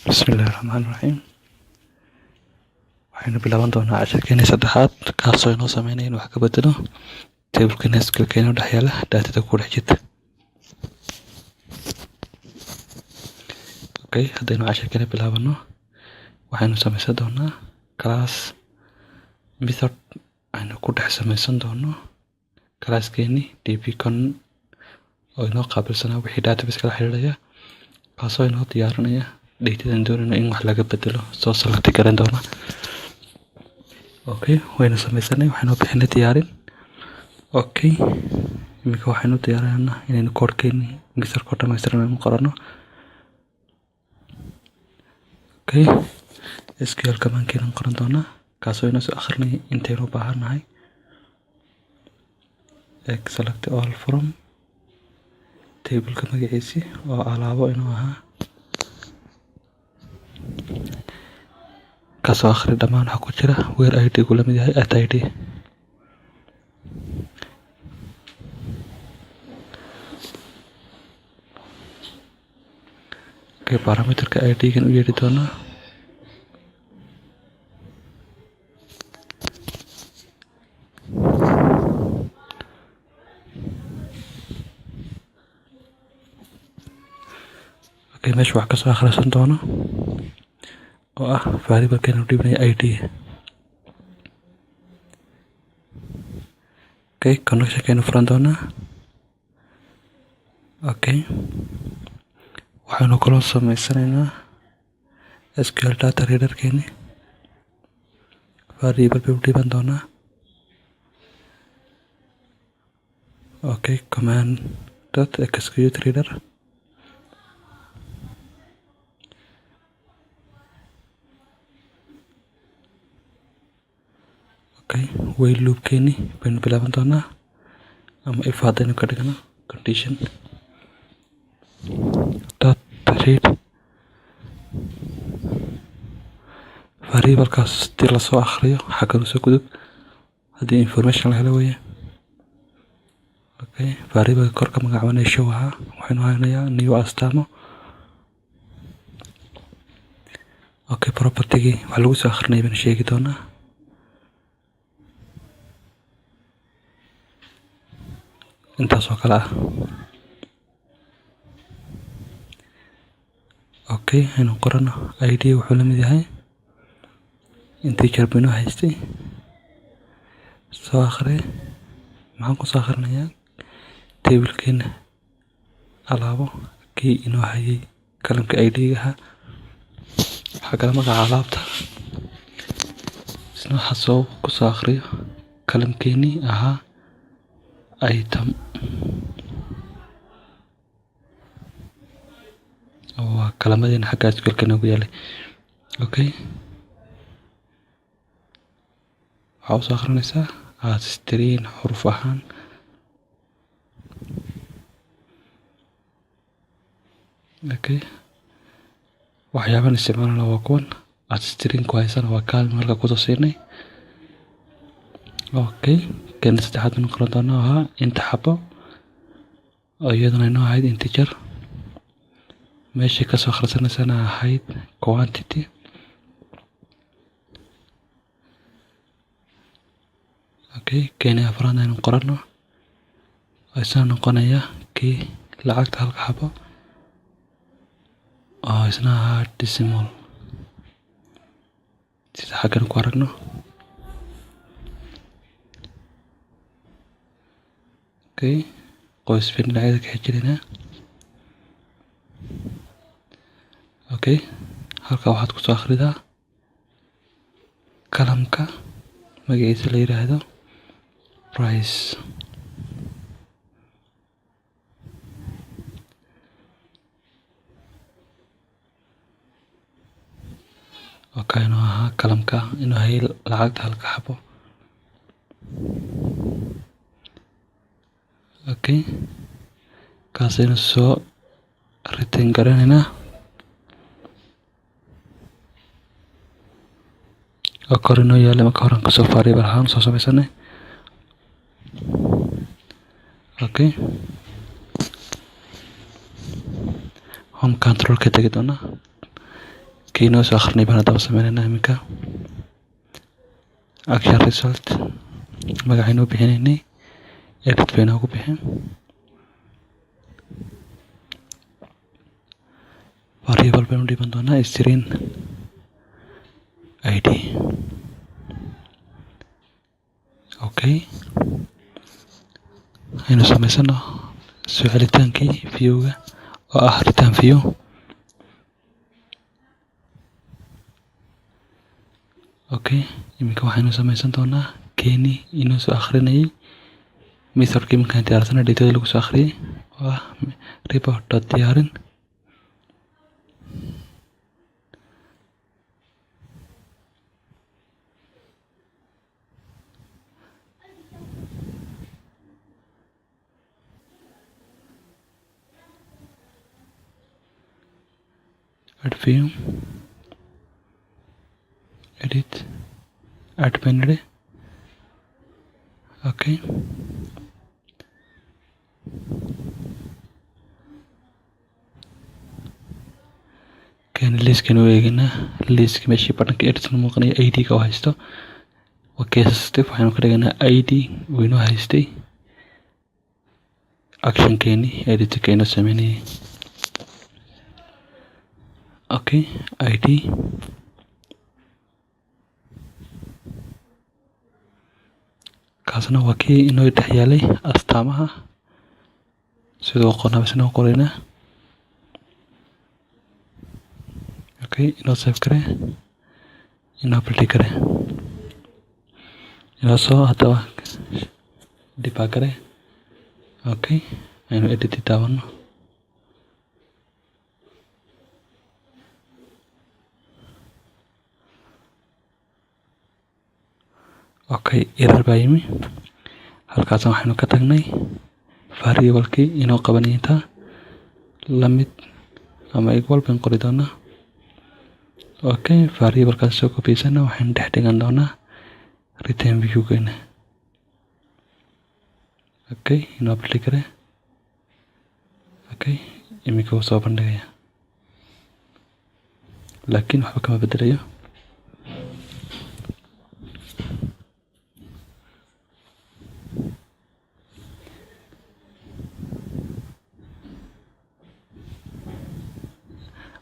Bismillahirrahmanirrahiim. Waxaynu bilaaban doonaa casharkeena saddexaad kaasoo inoo sameynaya in wax ka bedelo table SQL-keena u dhex yaala daatada ku dhex jirta. Okay, haddaynu casharkeena bilaabano waxaynu samaysan doonaa class method aynu ku dhex samaysan doono classkeeni dbcon oo inoo qaabilsanaa wixii database kala xiriiraya kaasoo inoo diyaarinaya datadan doonayno in wax laga bedelo soo select garan doona. Okay, waynu samaysanay waxaynu bixinay diyaarin. Okay, imika waxaynu diyaarinaynaa inaynu koodhkeeni mixer code dhamaystiran qorano. Okay, SQL command-keena qoran doonaa kaasoo inoo soo akhrinaya intaynu u baahanahay. Select all from table-ka magaciisi oo alaabo inuu ahaa kasoo akhri dhammaan waxa ku jira where ID gu la mid yahay at ID. Okay, parameterka ID-gan u yeedhi doonaa. Okay, meesha wax kasoo akhrisan doono oo ah variable-keena u dhiibnaya ID. Okay, connection-keenu furan doonaa. Okay, waxaynu kaloo samaysanaynaa SQL data reader-keeni variable bay u dhiiban doonaa. Okay, command dot execute reader. Okay, while loop-keeni baynu bilaaban doonaa ama if haddaynu ka dhigno condition dot read variable-kaas hadii lasoo akhriyo xaggan usoo gudub haddii information la helo weeye. Okay, variable-ka korka magacabanaya show ahaa waxaynu haynayaa new astaamo. Okay, property-gii wax lagu soo akhrinaya baynu sheegi doonaa. intaas oo kale ah. Okay, aynu qorano ID wuxuu la mid yahay integer baynu haystay soo akhri maxaan ku soo akhrinayaa table-keena alaabo kii inoo hayay kalamka ID-ga ahaa waxaa kala magaca alaabta isna waxaa soo ku soo akhriyo kalamkeeni ahaa item oo kalamadeen xagga SQL-keena ugu yaalay. Okay, waxaa u soo akhrinaysaa string xuruf ahaan. Okay, waxyaaban isticmaalana waa kuwan string ku haysana waa kaalmo halka ku soo siinay. Okay, keena saddexaad baynu qoran doonaa oo ahaa inta xabo oo iyaduna inoo ahayd integer meeshii kasoo akhrisanaysana ahayd quantity. Okay, keena afraad aynu qorano isna noqonaya kii lacagta halka xabo oo isna ahaa decimal sida xaggan ku aragno. Okay, qoys baynu dhinacyada ka xijinayna. Okay, halka waxaad ku soo akhridaa kalamka magaciisa la yiraahdo price. Okay, inuu ahaa kalamka inuu hayay lacagta halka xabo. Okay, kaasaynu soo return garanaynaa oo kor inoo yaala marka horan kasoo variable ahaan soo samaysanay. Okay, home control ka tagi doonaa kii noo soo akhrinay baan hadaba sameynaynaa iminka action result magacaynuu bixinaynay edit bay noogu bixin variable baynu dhiban doonaa string id okay aynu samaysano soo celitaankii viewga oo ah return view okay iminka waxaynu samaysan doonaa keeni inuu soo akhrinayay methodkii markaan diyaarsana datada lagu soo akhriyay oo ah report.diyaarin add view edit add binary okay kan liiskan u eegina liiska meeshii badhanka edit muuqanaya id ka haysto okay step waxaanu ka dhiganaa id waynu haystay action keeni edit keena sameynay okay id kaasna waa kii inoo dhex yaalay astaamaha sidoo qonaabsana qorayna okay inoo save kare inoo apply kare inoo soo hadaba debug kare okay aynu edit daawano okay error baa yimi halkaas waxaynu ka tagnay variable-kii inoo qabanay inta lamid ama equal baan qori doonaa okay variable-kaas soo koobiyayna waxaynu dhex dhigan doonaa return view-geena okay inoo apply kare okay iminka wuu soo bandhigaya laakiin waxba kama bedelayo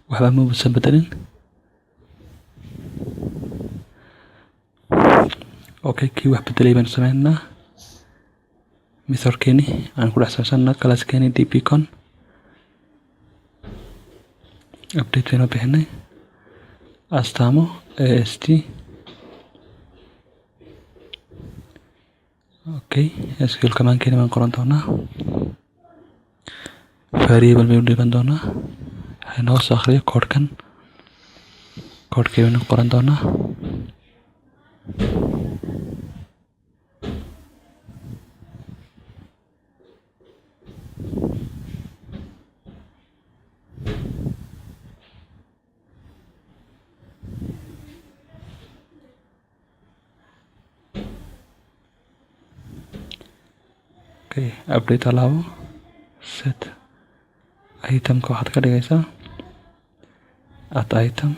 waxba ma uusan bedelin okay kii wax bedelay baan sameynaa methodkeeni aan ku dhex saabsanna classkeeni dpcon update baynu bixinay astaamo ast okay sql command-keeni baan qoran doonaa variable baynu dhiban doonaa inoo soo akhriyo koodhkii baynu qoran doonaa okay update alaabo set itemka waxaad ka dhigaysaa at item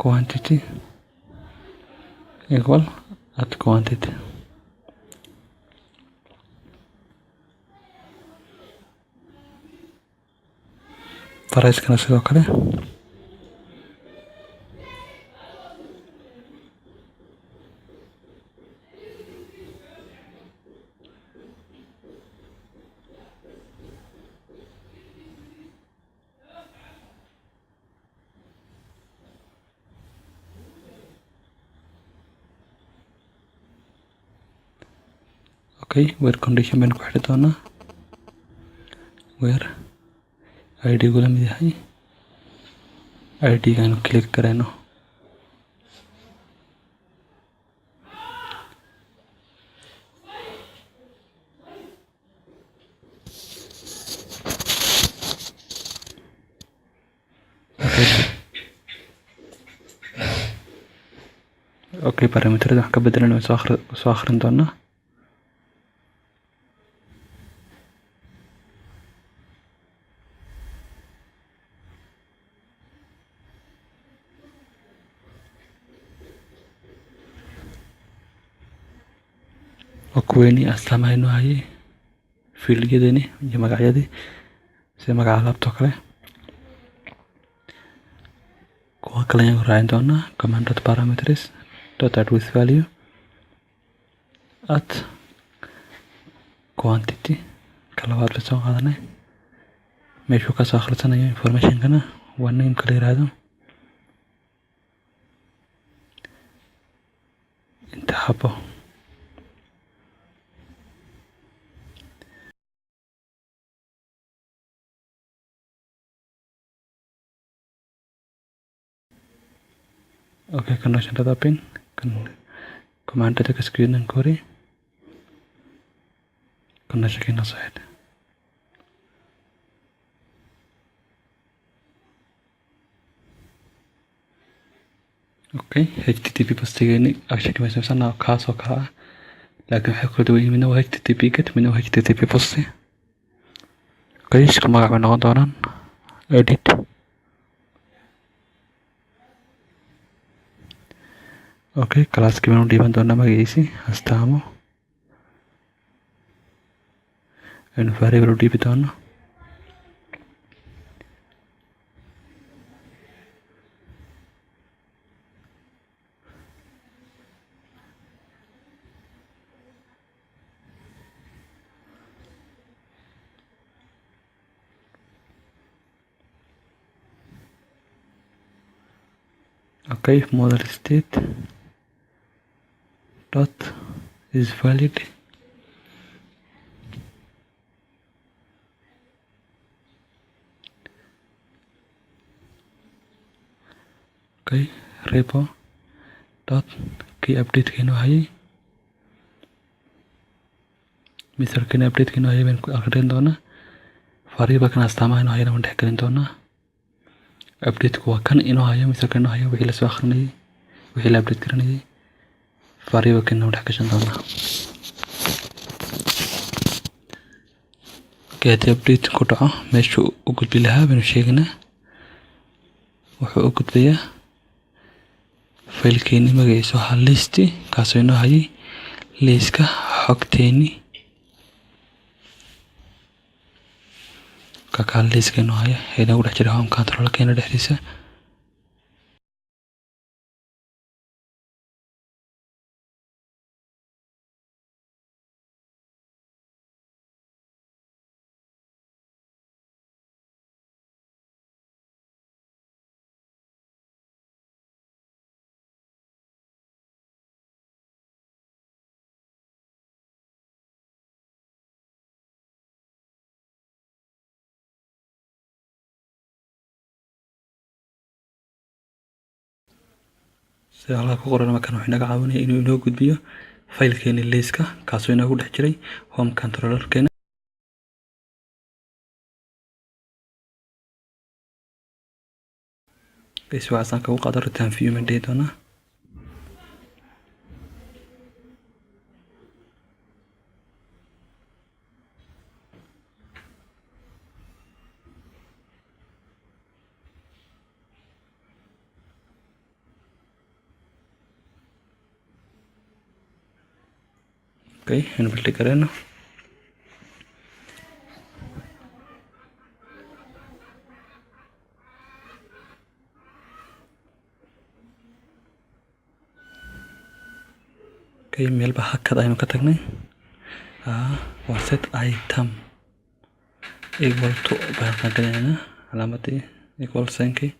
quantity equal at quantity price-kana sidoo kale okay where condition baynu ku xidhi doonaa where id gu la mid yahay id gaanu click garayno okay parameterada wax ka bedelan soo akhrin doonaa وكويني أستعمل إنه هاي في الجدني جمع عيادي زي ما قال لابتوب كله كوا كلام راين دونا command dot parameters dot add with value at quantity كلا بعد بسوا هذا نه مشو كسر خلصنا information كنا وانا يمكن هذا انت حبه اوكي كنا عشان تدابين كن command تك screen نكوري كنا شكينا صحيح اوكي HTTP بس تيجي عشان ما يسمى كاس وكا لكن حكوا دوي منه HTTP كت منه HTTP بس كيش كما عملنا غدارا edit اوكي كلاس كي منو ديبان دونا ماجيسي استعمو انو variable دي بدونا اوكي model state dot is valid اوكي repo dot key update كينو هاي مثل كنا update كينو هاي بين أخرين دونا variable كنا استعمال إنه هاي نمن تحكين دونا update كوا كان إنه هاي مثل كنا هاي وحيل سو آخرني وحيل update كرني variable كنا نمن تحكيشن دونا كهذا update كودا مشو أقول بلها بنو شيءنا وحو أقول بيا فايل كيني مجيسو هالليستي كاسو إنه هاي ليسكا حقتيني كاكال ليسكا إنه هاي هنا ولا جرى هم كنترول كينا دحريسة سيالله كقرنا ما كانوا حنا قاعدين إنه نوجد بيه فايل كيني ليسكا كاسو إنه ولا جرى هم كنترول كينا إسوا عسان كو قدر التنفيذ من ديتنا اوكي هنا بلتي كرنا اوكي ميل بحكة دايما كتغني وسيت ايتم equal to بحكة كنا علامتي equal سينكي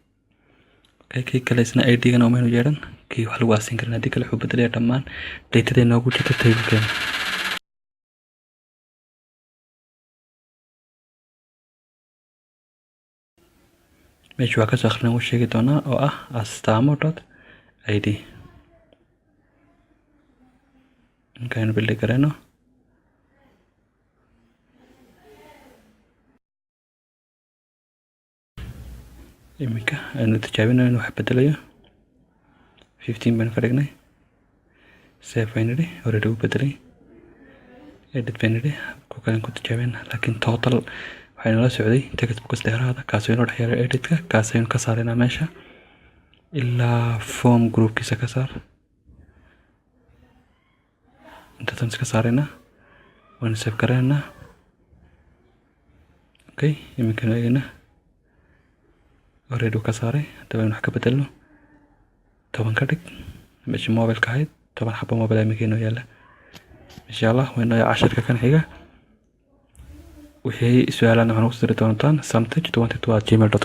اوكي كي كلاسنا اي دي كنا ومنو جيران كي وحلو واسين كرنا دي كلا حبة دي اتمان ديتا دي نوغو جيتا تيبل كنا ماشي واكس اخرنا وشيكي دونا او استعمو دوت اي دي كاين بلتي كرنا imika aynu tijaabinayno inuu wax bedelayo 15 baan ka dhignay save binary already u bedelay edit binary ku kale ku tijaabina laakiin total waxaynu la socday text box dheeraada kaasoo inoo dhex yaala editka kaasaynu ka saarayna meesha ilaa form groupkiisa ka saar intaasaan iska saaraynaa waan save garaynaa. Okay, iminkan eegaynaa already ka saaray. Hadaba wax ka bedelno 10 ka dhig meeshii mobilka ahayd 10 xabo mobile iminkan inoo yaala. insha Allah wayna casharka kan xiga wixii su'aalaha waxaan ku soo diri doontaan samtage22@gmail.com.